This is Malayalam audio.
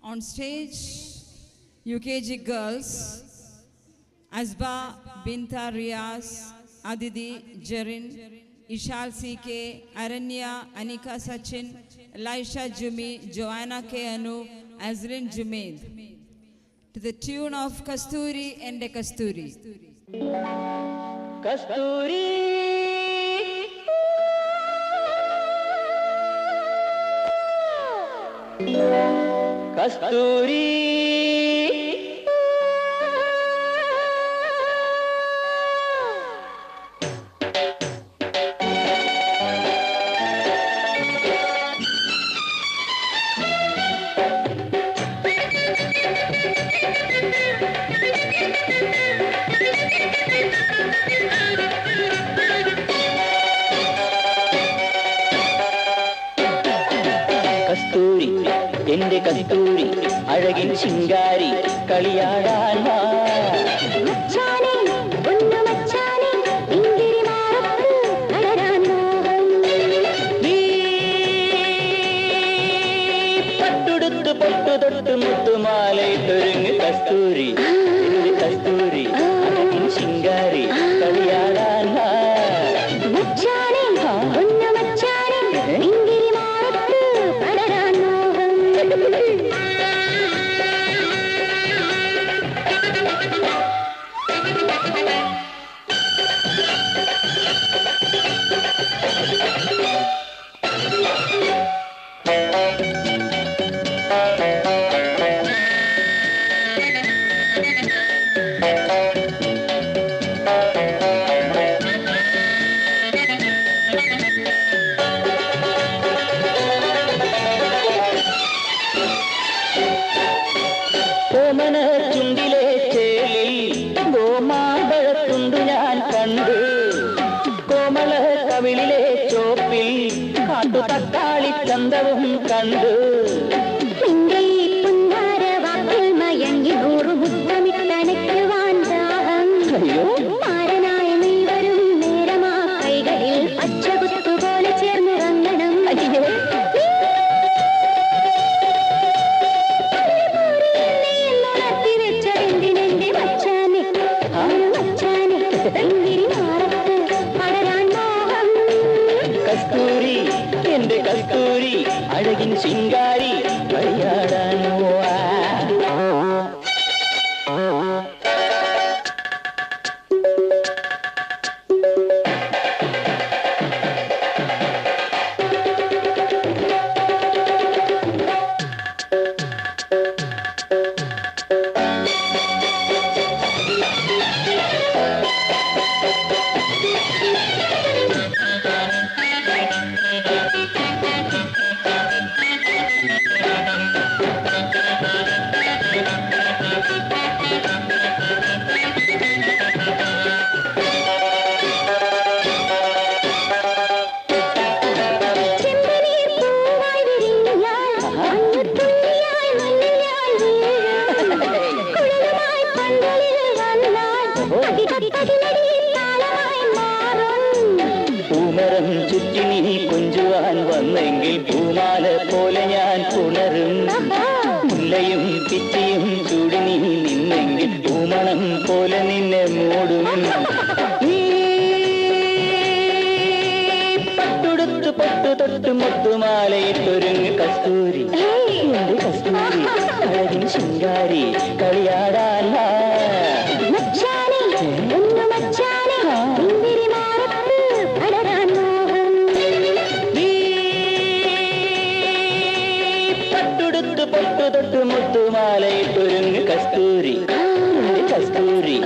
On stage, UKG girls, Asba Binta Riaz, Aditi Jerin, Ishal CK, Aranya, Anika Sachin, Elisha Jumi, Joanna K. Anu, Azrin Jumaid. To the tune of Kasturi and Kasturi. Kasturi, Kasturi, കസ്തൂരി എന്റെ കസ്തൂരി അഴകിൻ ശിങ്കാരി കളിയാടാൻ വാ മച്ചാനേ ഒന്നു മച്ചാനേ ഇങ്കിരി മാറത്ത് അടരാൻ മോഹം നീ പട്ടുടുത്ത് പൊട്ടു തൊട്ട് മുത്തുമാലയിട്ടൊരുങ്ങ് കസ്തൂരി എന്റെ കസ്തൂരി അഴകിൻ ശിങ്കാരി കളിയാടാൻ വാ മച്ചാനേ ഒന്നു മച്ചാനേ ഇങ്കിരി മാറത്ത് അടരാൻ മോഹം കോമന ചുണ്ടിലെ ചേലിൽ ഗോമാമ്പഴത്തുണ്ടു ഞാൻ കണ്ടു കോമള കവിളിലെ ചോപ്പിൽ കാട്ടു തക്കാളി ചന്തവും കണ്ടു നിന്റെ ഈ പുന്നാര വാക്കിൽ മയങ്ങി നൂറു മുത്തമിട്ടനയ്ക്കുവാൻ ദാഹം അയ്യോ മാരനായ നീ വരും നേരമാ കൈകളിൽ പച്ചകുത്തുപോലെ ചേർന്നുറങ്ങണം അയ്യോ ഉണർത്തി വെച്ചതെന്തിനെന്റെ മച്ചാനെ മച്ചാനെ ഇങ്കിരി മാറത്ത് പടരാൻ മോഹം കസ്തൂരി എന്റെ കസ്തൂരി അഴകിൻ ശിങ്കാരി കളിയാടാൻ പോവാ ചെമ്പനീർ പൂവായി വിരിഞ്ഞാൽ മഞ്ഞുതുള്ളിയായി മഞ്ഞയായി വീഴും കുഴലുമായി പന്തലിൽ വന്നാൽ അതികത്തതിനടി താളമായി മാറും പൂമരം ചുറ്റി നീ കൊഞ്ചുവാൻ വന്നെങ്കിൽ പൂമാല പോലെ ഞാൻ പുണരും മുല്ലയും പിച്ചിയും ചൂടി നീ നിന്നെങ്കിൽ പൂമണം പോലെ നിന്നെ മൂടും നീ പട്ടുടുത്ത് പൊട്ടു തൊട്ട് മുത്തുമാലയിട്ടൊരുങ്ങ് കസ്തൂരി എന്റെ കസ്തൂരി അഴകിൻ ശിങ്കാരി കളിയാടാൻ വാ. മച്ചാനെ ഒന്നു മച്ചാനെ ഇങ്കിരി മാറത്ത് പടരാൻ മോഹം നീ പട്ടുടുത്ത് പൊട്ടു തൊട്ട് മുത്തുമാലയിട്ടൊരുങ്ങ് കസ്തൂരി എന്റെ കസ്തൂരി